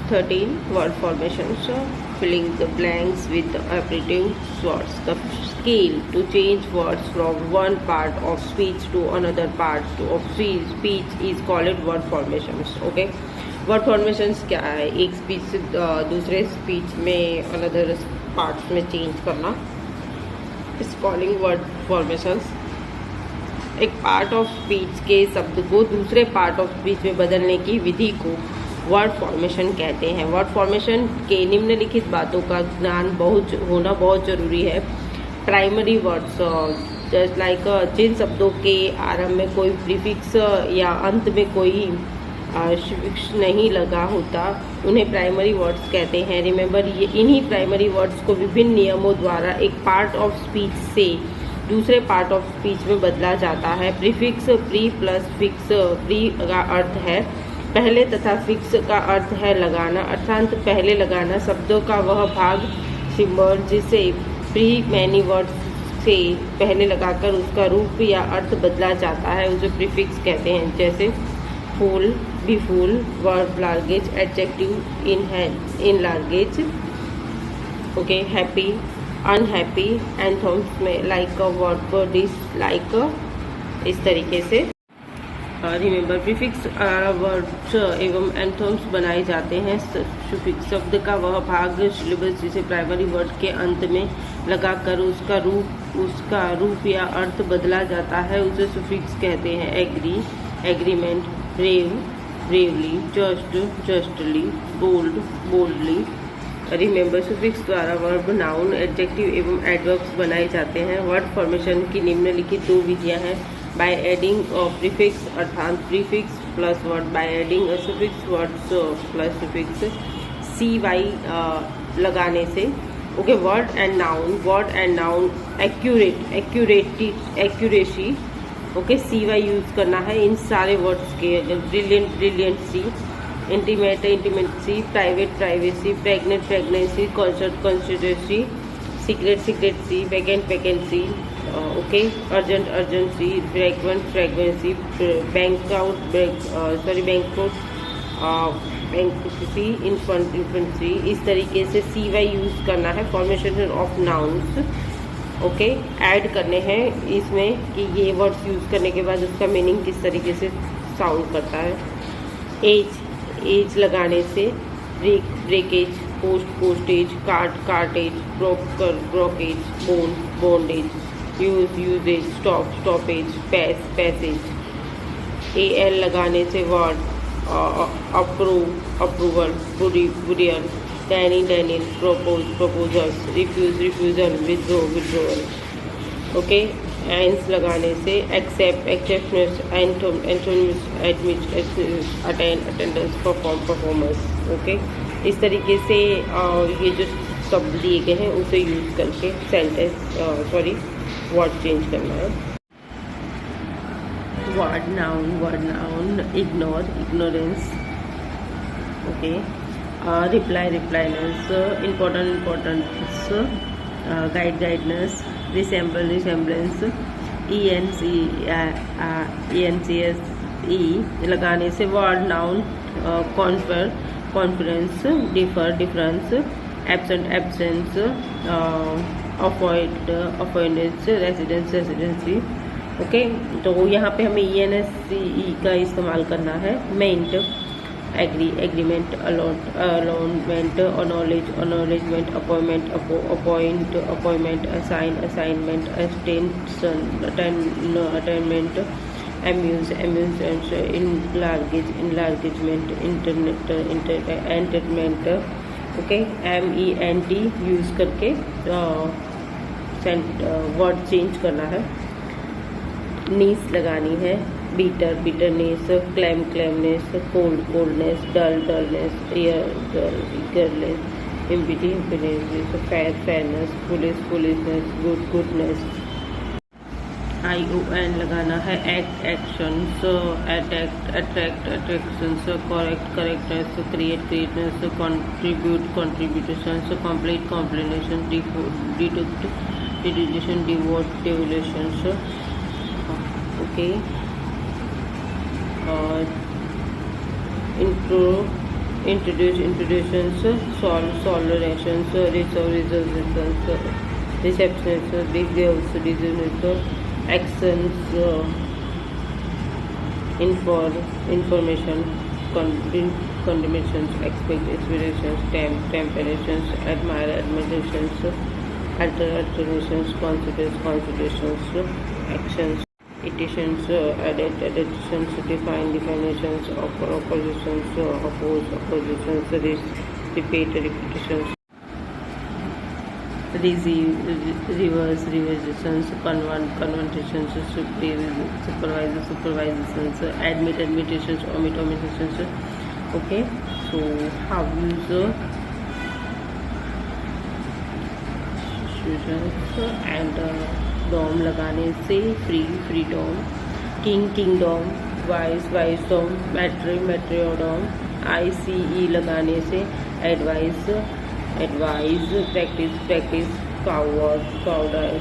13 word formations, filling the blanks with the appellative words. The skill to change words from one part of speech to another part of speech is called word formations. Okay, word formations क्या है? एक speech से दूसरे speech में another parts में change करना, इस calling word formations. एक पार्ट ऑफ स्पीच के शब्द को दूसरे पार्ट ऑफ स्पीच में बदलने की विधि को वर्ड फॉर्मेशन कहते हैं। वर्ड फॉर्मेशन के निम्नलिखित बातों का ज्ञान होना बहुत ज़रूरी है। प्राइमरी वर्ड्स, जस्ट लाइक जिन शब्दों के आरंभ में कोई प्रीफिक्स या अंत में कोई सुफिक्स नहीं लगा होता, उन्हें प्राइमरी वर्ड्स कहते हैं। रिमेंबर, ये इन्हीं प्राइमरी वर्ड्स को विभिन्न नियमों द्वारा एक पार्ट ऑफ स्पीच से दूसरे पार्ट ऑफ स्पीच में बदला जाता है। Prefix, pre plus fix, pre का अर्थ है पहले तथा फिक्स का अर्थ है लगाना, अर्थात पहले लगाना शब्दों का वह भाग, सिंबल जिसे प्री मैनी वर्ड्स से पहले लगाकर उसका रूप या अर्थ बदला जाता है, उसे प्रीफिक्स कहते हैं। जैसे फूल, बी फूल, वर्ब लार्गेज, एडजेक्टिव इन लार्गेज। ओके, हैप्पी, अनहैप्पी, एंथम्स में लाइक अ, वर्ब, डिसलाइक, इस तरीके से। रिमेंबर, प्रीफिक्स वर्ड्स एवं एंथम्स बनाए जाते हैं। सुफिक्स शब्द का वह भाग, सिलेबस जिसे प्राइमरी वर्ड के अंत में लगाकर उसका रूप या अर्थ बदला जाता है, उसे सुफिक्स कहते हैं। Agree, agreement, brave, bravely, just, justly, bold, boldly. Remember, suffix द्वारा वर्ब, नाउन, एडजेक्टिव एवं एडवर्ब्स बनाए जाते हैं। वर्ड फॉर्मेशन की निम्नलिखित दो विधियां हैं। बाय एडिंग अ प्रीफिक्स अर्थात prefix plus word, by adding a suffix words plus suffix, CY लगाने से। Okay, word and noun, accuracy. Okay, CY use करना है इन सारे वर्ड्स के। अगर brilliant, brilliancy, intimate, intimacy, private, privacy, pregnant, pregnancy, concert, constituency, secret, secrecy, vacant, vacancy. Okay, urgent, urgency, fragment, fragmency, bankrupt, bankrupt, bankruptcy, infantry. इस तरीके से CY use करना है। Formation of nouns, okay, add करने हैं इसमें कि ये वर्ड्स यूज़ करने के बाद उसका मीनिंग किस तरीके से साउंड करता है। एज लगाने से breakage, postage, cartage, brokage, bondage, usage, stoppage, passage. AL लगाने से word, approval, burial, denial, proposals, refusal, withdrawal. Okay, ance लगाने से accept, exceptions, antonyms, admit, attendance, performers. Okay, इस तरीके से ये जो शब्द दिए गए हैं उसे यूज़ करके वर्ड चेंज करना है। Word noun, ignore, ignorance. Okay, reply, reliance, importance, guidance, resemblance, ENCSE लगाने से word noun, conference, difference, absence, avoidance, residency. Okay, तो यहाँ पे हमें ENSCE का इस्तेमाल करना है। Ment, agree, agreement, allotment, acknowledgement, appointment, assignment, attainment, amusement, enlargement, entertainment. Okay, MENT use करके वर्ड चेंज करना है। नीस लगानी है, bitterness, calmness, coldness, dullness, eagerness, impotence, fairness, foolishness, goodness. ION लगाना है, actions, attractions, correctness, creativeness, contributions, complication, deduction, devolutions. Okay, और introductions, solerations, resolutions, receptions, big waves, actions, information, condemnations, expect, aspirations, temperatures, admire, admirations, alterations, considerations, actions, iterations, adaptations, definitions, oppositions, oppositions, repeat, repetitions, reverse, revisions, conversations, supervisions, admitations, omissions. Okay, so how use and dom लगाने से freedom, kingdom, wisdom, martyrdom, ICE लगाने से advice, practice, cowardice,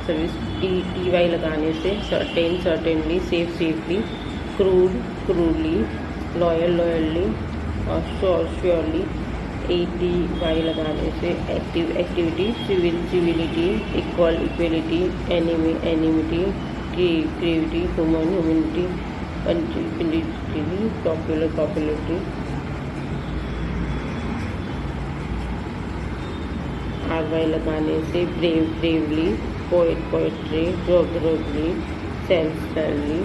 service, TY लगाने से certainly, safely, crudely, loyally, और surely, ATY लगाने से activity, civility, equality, enmity, creativity, humanity, puntility, popularity, RY लगाने से bravely, poetry, robbery, self-study,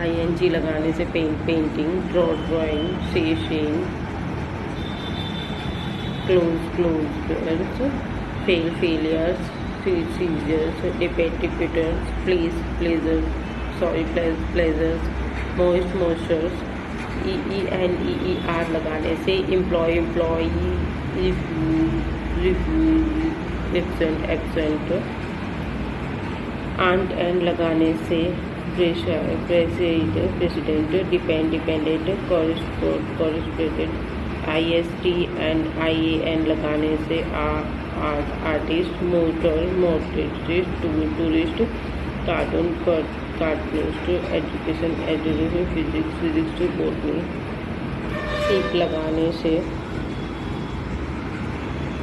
ING लगाने से painting, drawing, saying, close, failures, seizures, repeaters, pleasures, pleasures, moistures, EER लगाने से employee, absent, aunt and लगाने से president, dependent, correspondent, IST and IAN लगाने से artist, motorist, tourist, cartoonist, education, physics, botany, sheep लगाने से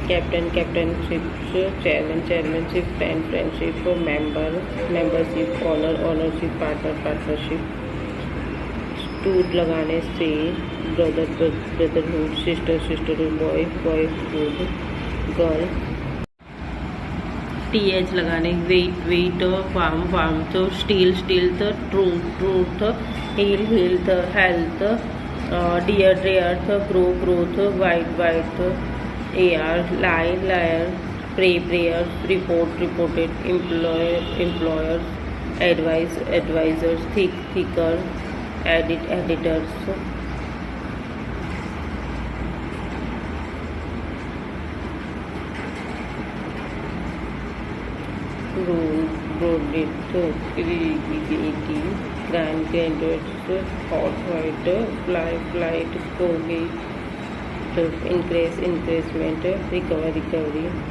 captainship, chairmanship, friendship, membership, ownership, partnership, stood लगाने से brotherhood, sisterhood, boyhood, girl, TH लगाने weight, warmth, steel, truth, health, dear, growth, white, AR, liar, prayer, reported, employers, advisors, thicker, editors, broadest, creativity, grandest, hot, white, flight, cohesive, increasement, recovery,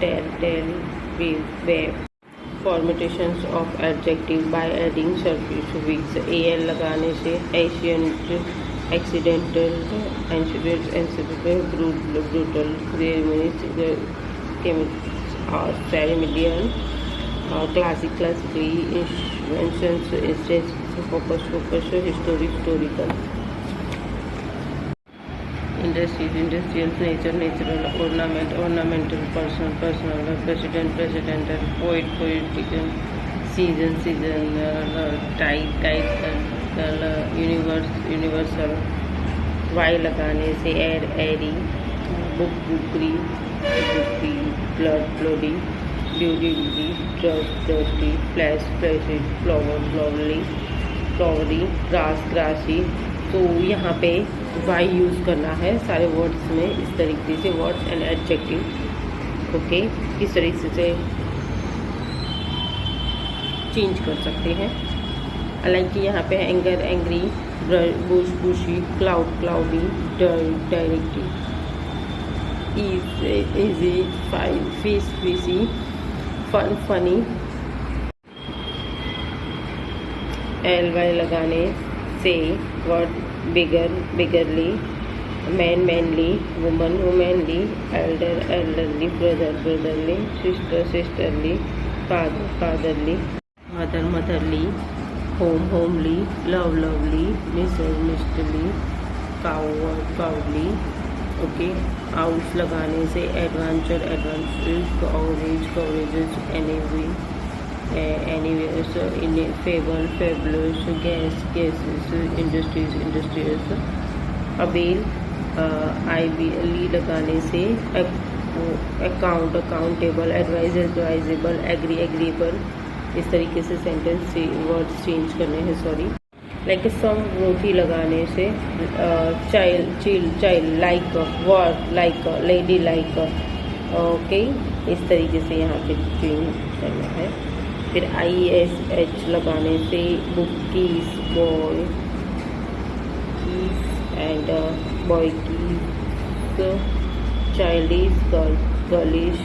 tell, web. Formulations of adjective by adding suffix al लगाने से ancient, accidental, brutal, ceremonial, classically, inventions, instance, focus, historical. Industries, industrial, natural, ornamental, personal, presidential, poetical, season, title, universal, Y लगाने से airy, booky, bloody, beauty, dusty, flashy, flowery, grassy. तो यहाँ पे Y use करना है सारे वर्ड्स में इस तरीके से, वर्ड्स एंड एडजेक्टिव. ओके, इस तरीके से चेंज कर सकते हैं. हालांकि यहाँ पे anger, angry, bushy, cloudy, directly, easy, fishy, fun, funny, ly लगाने से word bigger biggerly, man manly, woman womanly, elder elderly, brother brotherly, sister sisterly, father fatherly, mother motherly, home homely, love lovely, mister misterly, cow cowardly. Okay, out लगाने से adventure adventurous, courage courageous, anywheres, इन fable fabulous, gas gases, industries industrious. Able ली लगाने से account accountable, advise advisable, agree agreeable. इस तरीके से sentence words change करने हैं, सॉरी। लाइक सम रोटी लगाने से child chilled child, like word like lady like. Okay, इस तरीके से यहाँ पे चेंज करना है। फिर ISH लगाने से book keys, boy keys and boy keys, child is girl girlish.